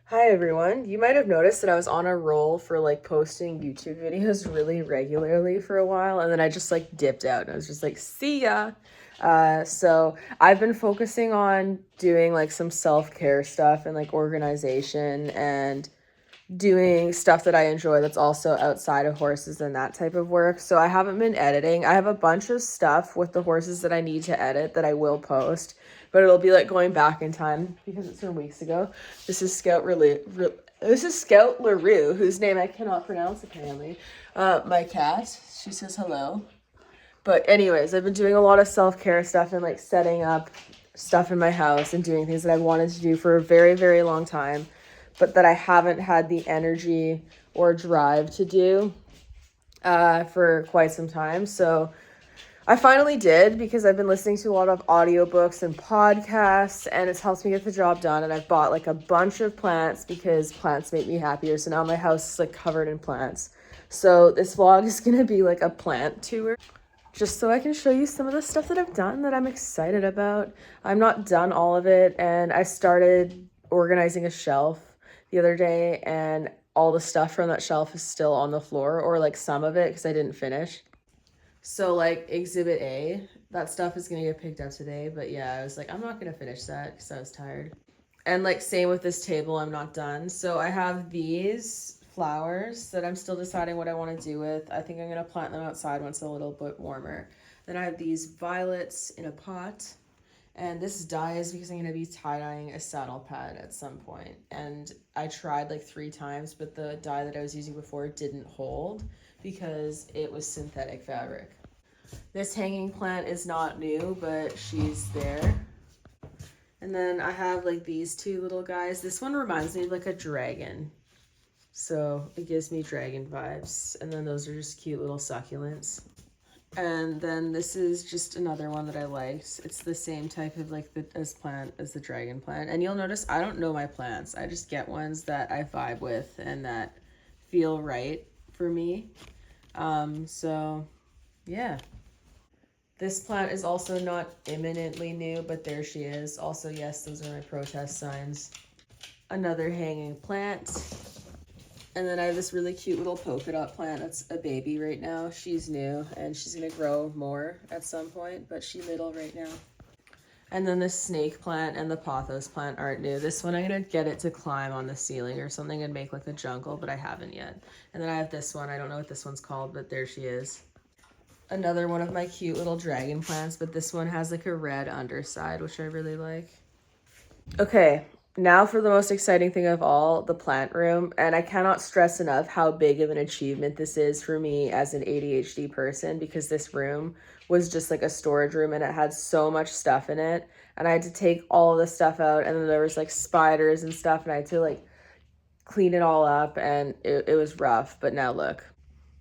Hi everyone. You might have noticed that I was on a roll for like posting YouTube videos really regularly for a while, and then I just like dipped out and I was just like, see ya. So I've been focusing on doing like some self-care stuff and like organization and doing stuff that I enjoy that's also outside of horses and that type of work. So I haven't been editing. I have a bunch of stuff with the horses that I need to edit that I will post, but it'll be like going back in time because it's from weeks ago. This is Scout LaRue, whose name I cannot pronounce apparently. My cat. She says hello. But anyways, I've been doing a lot of self-care stuff and like setting up stuff in my house and doing things that I wanted to do for a very, very long time, but that I haven't had the energy or drive to do for quite some time. So I finally did because I've been listening to a lot of audiobooks and podcasts, and it's helped me get the job done. And I've bought like a bunch of plants because plants make me happier. So now my house is like covered in plants. So this vlog is going to be like a plant tour, just so I can show you some of the stuff that I've done that I'm excited about. I'm not done all of it, and I started organizing a shelf the other day, and all the stuff from that shelf is still on the floor, or like some of it because I didn't finish. So like exhibit A, that stuff is gonna get picked up today, but yeah, I was like, I'm not gonna finish that because I was tired. And like same with this table, I'm not done. So I have these flowers that I'm still deciding what I want to do with. I think I'm gonna plant them outside once it's a little bit warmer. Then I have these violets in a pot. And this dye is because I'm gonna be tie-dyeing a saddle pad at some point. And I tried like 3 times, but the dye that I was using before didn't hold because it was synthetic fabric. This hanging plant is not new, but she's there. And then I have like these 2 little guys. This one reminds me of like a dragon. So it gives me dragon vibes. And then those are just cute little succulents. And then this is just another one that I liked. It's the same type of like plant as the dragon plant. And you'll notice I don't know my plants. I just get ones that I vibe with and that feel right for me. So yeah. This plant is also not imminently new, but there she is. Also, yes, those are my protest signs. Another hanging plant. And then I have this really cute little polka dot plant that's a baby right now. She's new and she's gonna grow more at some point, but she's little right now. And then the snake plant and the pothos plant aren't new. This one I'm gonna get it to climb on the ceiling or something and make like a jungle, but I haven't yet. And then I have this one. I don't know what this one's called, but there she is. Another one of my cute little dragon plants, but this one has like a red underside, which I really like. Okay, now for the most exciting thing of all, the plant room. And I cannot stress enough how big of an achievement this is for me as an ADHD person, because this room was just like a storage room and it had so much stuff in it. And I had to take all of the stuff out, and then there was like spiders and stuff, and I had to like clean it all up, and it was rough, but now look.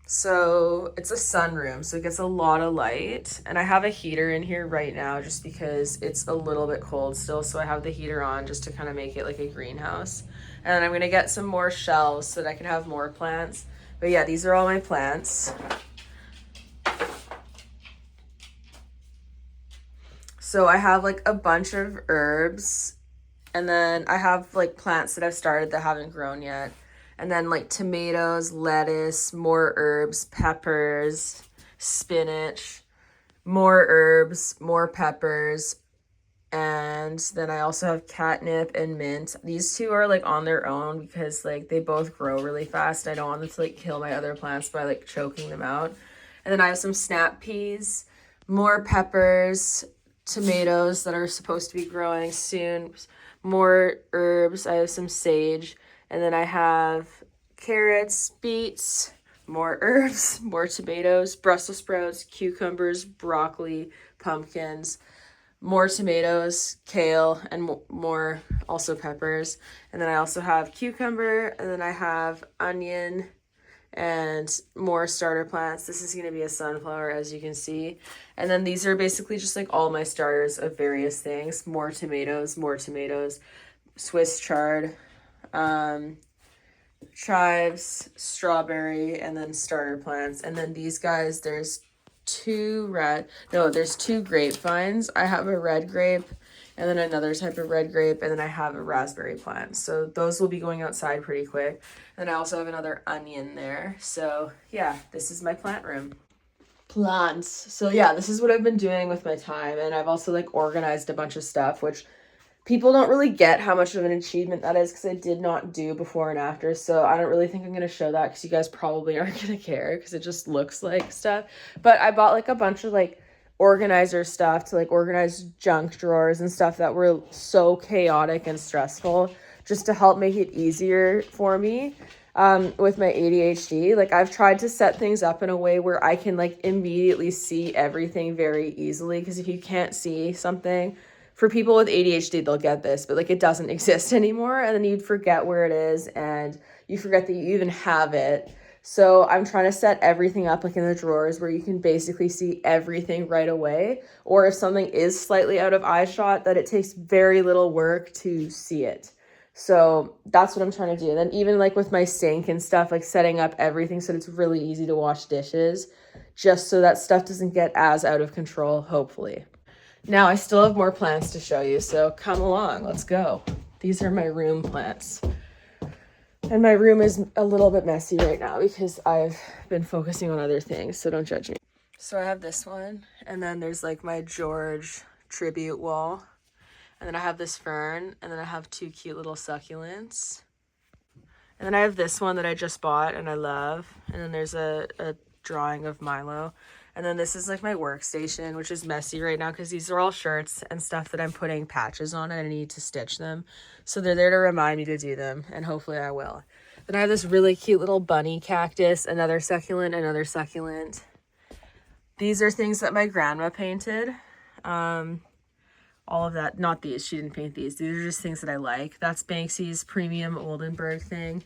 So it's a sunroom, so it gets a lot of light. And I have a heater in here right now just because it's a little bit cold still. So I have the heater on just to kind of make it like a greenhouse. And then I'm gonna get some more shelves so that I can have more plants. But yeah, these are all my plants. So I have like a bunch of herbs, and then I have like plants that I've started that haven't grown yet. And then like tomatoes, lettuce, more herbs, peppers, spinach, more herbs, more peppers. And then I also have catnip and mint. These 2 are like on their own because like they both grow really fast. I don't want them to like kill my other plants by like choking them out. And then I have some snap peas, more peppers, tomatoes that are supposed to be growing soon, more herbs. I have some sage. And then I have carrots, beets, more herbs, more tomatoes, Brussels sprouts, cucumbers, broccoli, pumpkins, more tomatoes, kale, and more also peppers. And then I also have cucumber, and then I have onion and more starter plants. This is going to be a sunflower, as you can see. And then these are basically just like all my starters of various things. More tomatoes, Swiss chard, chives, strawberry, and then starter plants. And then these guys, there's 2 grapevines. I have a red grape and then another type of red grape, and then I have a raspberry plant. So those will be going outside pretty quick. And I also have another onion there. So yeah, this is my plant room. Plants. So yeah, this is what I've been doing with my time, and I've also like organized a bunch of stuff, which people don't really get how much of an achievement that is because I did not do before and after. So I don't really think I'm going to show that because you guys probably aren't going to care because it just looks like stuff. But I bought like a bunch of like organizer stuff to like organize junk drawers and stuff that were so chaotic and stressful, just to help make it easier for me with my ADHD. Like I've tried to set things up in a way where I can like immediately see everything very easily, because if you can't see something, for people with ADHD, they'll get this, but like it doesn't exist anymore. And then you'd forget where it is and you forget that you even have it. So I'm trying to set everything up like in the drawers where you can basically see everything right away. Or if something is slightly out of eye shot, that it takes very little work to see it. So that's what I'm trying to do. And then even like with my sink and stuff, like setting up everything so it's really easy to wash dishes, just so that stuff doesn't get as out of control, hopefully. Now I still have more plants to show you, so come along, let's go. These are my room plants. And my room is a little bit messy right now because I've been focusing on other things, so don't judge me. So I have this one, and then there's like my George tribute wall. And then I have this fern, and then I have two cute little succulents. And then I have this one that I just bought and I love. And then there's a drawing of Milo. And then this is like my workstation, which is messy right now because these are all shirts and stuff that I'm putting patches on and I need to stitch them. So they're there to remind me to do them, and hopefully I will. Then I have this really cute little bunny cactus, another succulent, another succulent. These are things that my grandma painted. All of that, not these, she didn't paint these. These are just things that I like. That's Banksy's premium Oldenburg thing.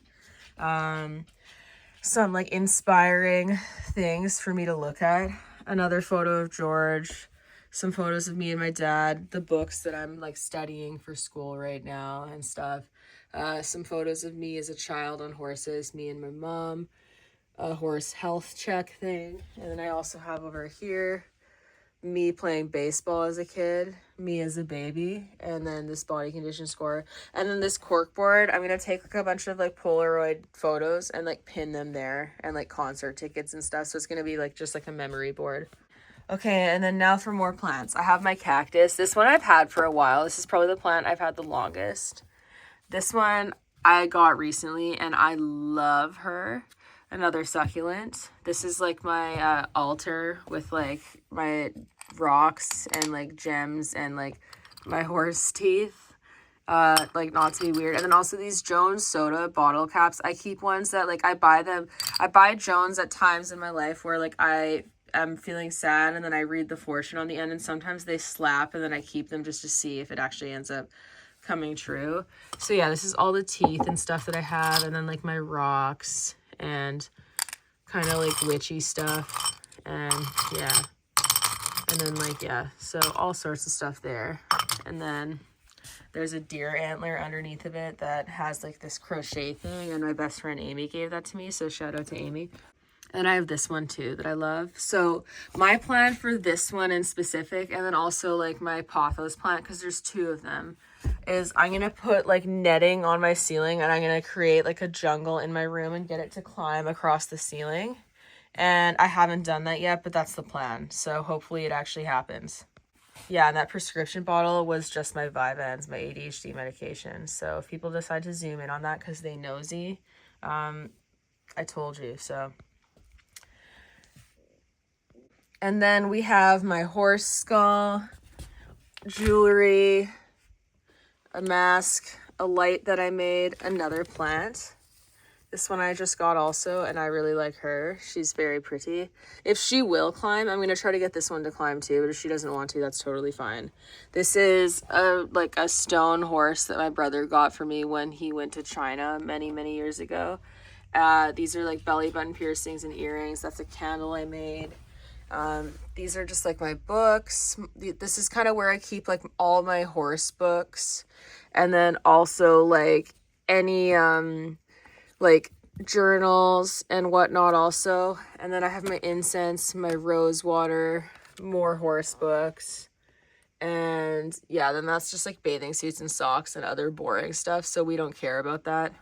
Some like inspiring things for me to look at. Another photo of George, some photos of me and my dad, the books that I'm like studying for school right now and stuff. Some photos of me as a child on horses, me and my mom, a horse health check thing. And then I also have over here me playing baseball as a kid, me as a baby, and then this body condition score, and then this cork board. I'm gonna take like a bunch of like Polaroid photos and like pin them there, and like concert tickets and stuff, so it's gonna be like just like a memory board. Okay, and then now for more plants. I have my cactus. This one I've had for a while. This is probably the plant I've had the longest. This one I got recently and I love her. Another succulent. This is like my altar with like my rocks and like gems and like my horse teeth, like not to be weird. And then also these Jones soda bottle caps. I keep ones that like I buy Jones at times in my life where like I am feeling sad, and then I read the fortune on the end, and sometimes they slap, and then I keep them just to see if it actually ends up coming true. So yeah, this is all the teeth and stuff that I have, and then like my rocks and kind of like witchy stuff, and yeah, and then like yeah, so all sorts of stuff there. And then there's a deer antler underneath of it that has like this crochet thing, and my best friend Amy gave that to me, so shout out to Amy. And I have this one too that I love. So my plan for this one in specific, and then also like my pothos plant, because there's two of them, is I'm going to put like netting on my ceiling, and I'm going to create like a jungle in my room and get it to climb across the ceiling. And I haven't done that yet, but that's the plan. So hopefully it actually happens. Yeah, and that prescription bottle was just my Vyvanse, my ADHD medication. So if people decide to zoom in on that because they nosy, I told you so. And then we have my horse skull, jewelry, a mask, a light that I made, another plant. This one I just got also, and I really like her. She's very pretty. If she will climb, I'm going to try to get this one to climb too, but if she doesn't want to, that's totally fine. This is like a stone horse that my brother got for me when he went to China many, many years ago. These are like belly button piercings and earrings. That's a candle I made. These are just like my books. This is kind of where I keep like all my horse books, and then also like any like journals and whatnot also. And then I have my incense, my rose water, more horse books, And yeah, then that's just like bathing suits and socks and other boring stuff. So we don't care about that.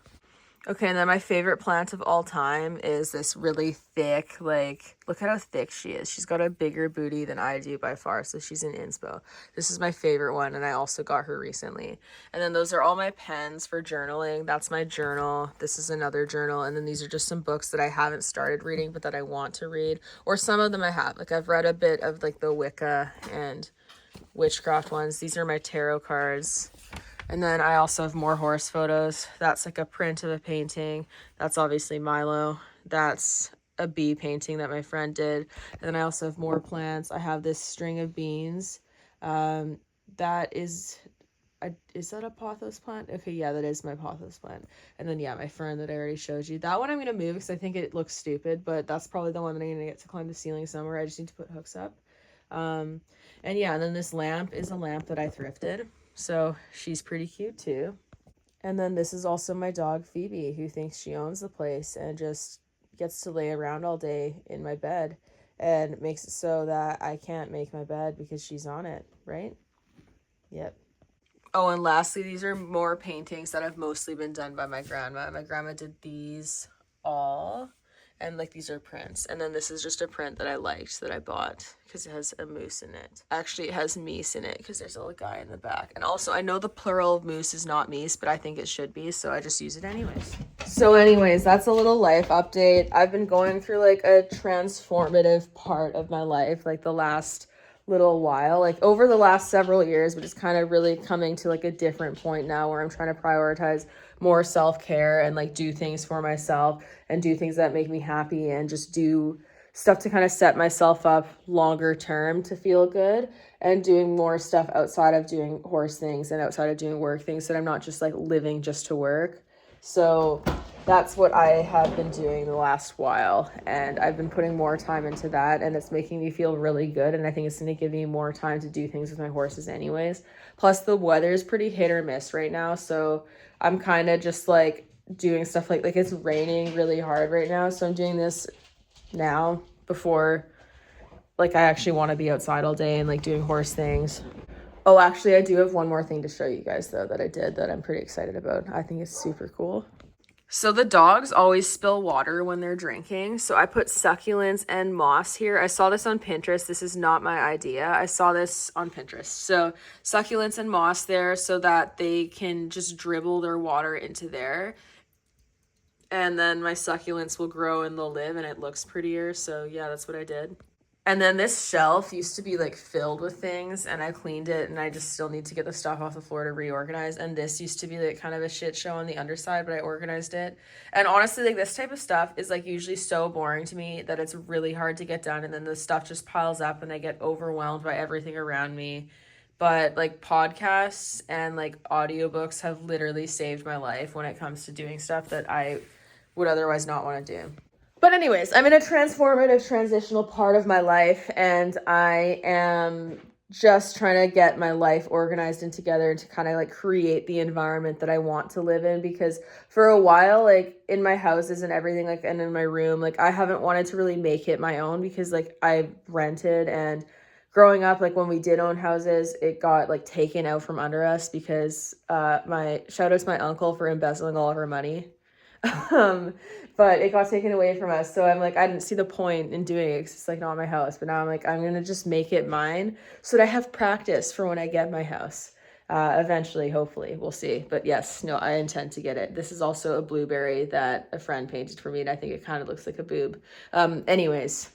Okay, and then my favorite plant of all time is this really thick, like, look at how thick she is. She's got a bigger booty than I do by far, so she's in inspo. This is my favorite one, and I also got her recently. And then those are all my pens for journaling. That's my journal. This is another journal, and then these are just some books that I haven't started reading, but that I want to read. Or some of them I have. Like, I've read a bit of, like, the Wicca and witchcraft ones. These are my tarot cards. And then I also have more horse photos. That's like a print of a painting. That's obviously Milo. That's a bee painting that my friend did. And then I also have more plants. I have this string of beans. That is that a pothos plant? Okay, yeah, that is my pothos plant. And then, yeah, my fern that I already showed you. That one I'm going to move because I think it looks stupid, but that's probably the one that I'm going to get to climb the ceiling somewhere. I just need to put hooks up. And yeah, and then this lamp is a lamp that I thrifted. So she's pretty cute too. And then this is also my dog Phoebe, who thinks she owns the place and just gets to lay around all day in my bed and makes it so that I can't make my bed because she's on it, right? Yep. Oh, and lastly, these are more paintings that have mostly been done by my grandma. My grandma did these all. And like these are prints. And then this is just a print that I liked that I bought because it has a moose in it. Actually, it has meese in it because there's a little guy in the back. And also, I know the plural of moose is not meese, but I think it should be. So I just use it anyways. So anyways, that's a little life update. I've been going through like a transformative part of my life, like the last little while, like over the last several years, but it's kind of really coming to like a different point now where I'm trying to prioritize more self-care and like do things for myself and do things that make me happy and just do stuff to kind of set myself up longer term to feel good, and doing more stuff outside of doing horse things and outside of doing work things so that I'm not just like living just to work. So that's what I have been doing the last while, and I've been putting more time into that, and it's making me feel really good, and I think it's going to give me more time to do things with my horses anyways. Plus the weather is pretty hit or miss right now, so I'm kind of just like doing stuff like it's raining really hard right now, so I'm doing this now before like I actually want to be outside all day and like doing horse things. Oh, actually, I do have one more thing to show you guys, though, that I did that I'm pretty excited about. I think it's super cool. So the dogs always spill water when they're drinking. So I put succulents and moss here. I saw this on Pinterest. This is not my idea. I saw this on Pinterest. So succulents and moss there so that they can just dribble their water into there. And then my succulents will grow and they'll live and it looks prettier. So yeah, that's what I did. And then this shelf used to be like filled with things and I cleaned it and I just still need to get the stuff off the floor to reorganize. And this used to be like kind of a shit show on the underside, but I organized it. And honestly, like this type of stuff is like usually so boring to me that it's really hard to get done. And then the stuff just piles up and I get overwhelmed by everything around me. But like podcasts and like audiobooks have literally saved my life when it comes to doing stuff that I would otherwise not want to do. But anyways, I'm in a transformative, transitional part of my life, and I am just trying to get my life organized and together to kind of like create the environment that I want to live in, because for a while, like in my houses and everything, like, and in my room, like I haven't wanted to really make it my own because like I rented, and growing up, like when we did own houses, it got like taken out from under us because my shout out to my uncle for embezzling all of our money. But it got taken away from us. So I'm like, I didn't see the point in doing it because it's like not my house. But now I'm like, I'm going to just make it mine so that I have practice for when I get my house. Eventually, hopefully, we'll see. But yes, no, I intend to get it. This is also a blueberry that a friend painted for me, and I think it kind of looks like a boob. Anyways.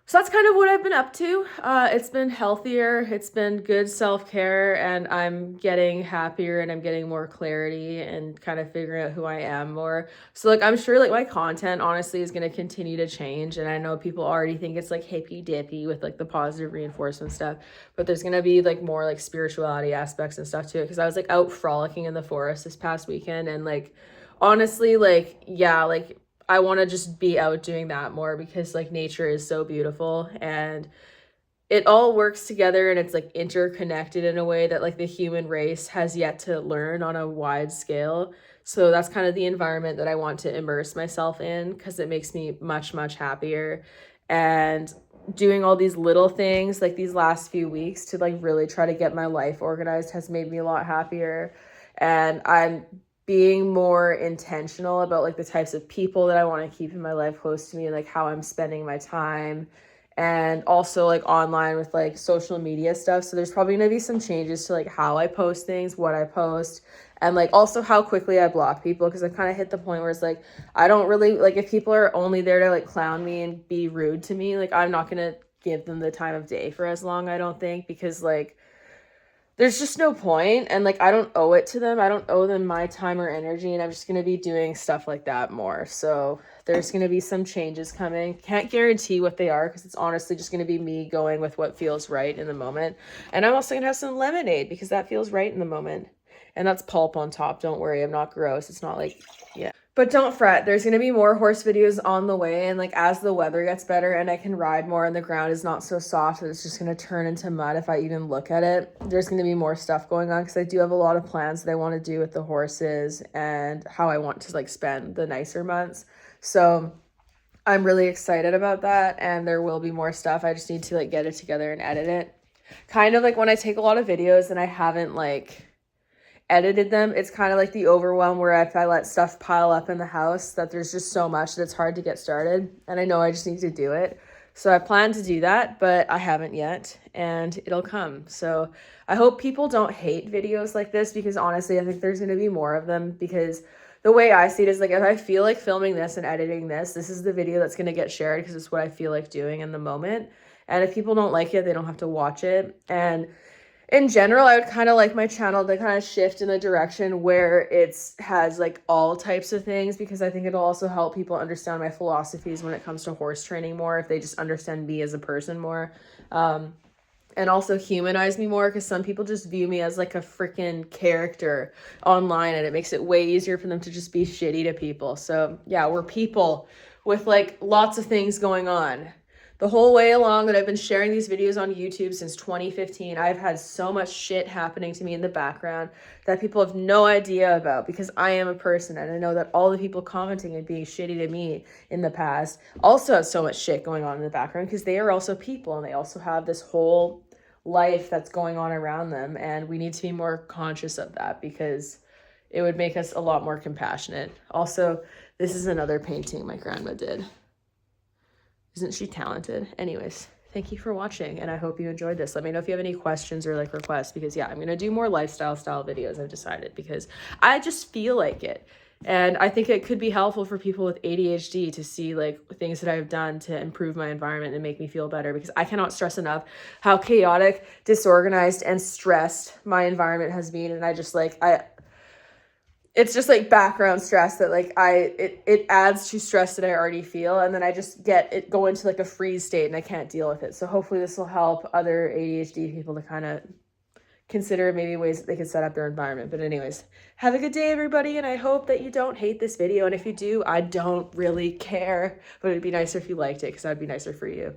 So that's kind of what I've been up to. It's been healthier. It's been good self-care, and I'm getting happier and I'm getting more clarity and kind of figuring out who I am more. So like, I'm sure like my content honestly is going to continue to change. And I know people already think it's like hippy dippy with like the positive reinforcement stuff, but there's going to be like more like spirituality aspects and stuff to it. Cause I was like out frolicking in the forest this past weekend, and like, honestly, like, yeah, like, I want to just be out doing that more because like nature is so beautiful and it all works together, and it's like interconnected in a way that like the human race has yet to learn on a wide scale. So that's kind of the environment that I want to immerse myself in because it makes me much, much happier. And doing all these little things like these last few weeks to like really try to get my life organized has made me a lot happier. And I'm being more intentional about like the types of people that I want to keep in my life close to me and like how I'm spending my time, and also like online with like social media stuff. So there's probably going to be some changes to like how I post things, what I post, and like also how quickly I block people, because I kind of hit the point where it's like I don't really like, if people are only there to like clown me and be rude to me, like I'm not going to give them the time of day for as long, I don't think, because like there's just no point, and like I don't owe it to them. I don't owe them my time or energy, and I'm just going to be doing stuff like that more. So there's going to be some changes coming. Can't guarantee what they are because it's honestly just going to be me going with what feels right in the moment. And I'm also going to have some lemonade because that feels right in the moment. And that's pulp on top. Don't worry, I'm not gross. It's not like, yeah. But don't fret, there's going to be more horse videos on the way, and like as the weather gets better and I can ride more and the ground is not so soft that it's just going to turn into mud if I even look at it, there's going to be more stuff going on because I do have a lot of plans that I want to do with the horses and how I want to like spend the nicer months. So I'm really excited about that, and there will be more stuff. I just need to like get it together and edit it. Kind of like when I take a lot of videos and I haven't like edited them, it's kind of like the overwhelm where if I let stuff pile up in the house that there's just so much that it's hard to get started, and I know I just need to do it. So I plan to do that, but I haven't yet, and it'll come. So I hope people don't hate videos like this, because honestly I think there's going to be more of them, because the way I see it is like if I feel like filming this and editing this is the video that's going to get shared because it's what I feel like doing in the moment. And if people don't like it, they don't have to watch it. And in general, I would kind of like my channel to kind of shift in a direction where it's has like all types of things, because I think it'll also help people understand my philosophies when it comes to horse training more, if they just understand me as a person more, and also humanize me more, because some people just view me as like a freaking character online, and it makes it way easier for them to just be shitty to people. So yeah, we're people with like lots of things going on. The whole way along that I've been sharing these videos on YouTube since 2015, I've had so much shit happening to me in the background that people have no idea about, because I am a person, and I know that all the people commenting and being shitty to me in the past also have so much shit going on in the background, because they are also people and they also have this whole life that's going on around them, and we need to be more conscious of that because it would make us a lot more compassionate. Also, this is another painting my grandma did. Isn't she talented? Anyways, thank you for watching, and I hope you enjoyed this. Let me know if you have any questions or like requests, because yeah, I'm going to do more lifestyle style videos, I've decided, because I just feel like it. And I think it could be helpful for people with ADHD to see like things that I've done to improve my environment and make me feel better, because I cannot stress enough how chaotic, disorganized, and stressed my environment has been. And I just like, it's just like background stress that like it adds to stress that I already feel, and then I just go into like a freeze state and I can't deal with it. So hopefully this will help other ADHD people to kind of consider maybe ways that they can set up their environment. But anyways, have a good day, everybody, and I hope that you don't hate this video. And if you do, I don't really care, but it'd be nicer if you liked it, because that'd be nicer for you.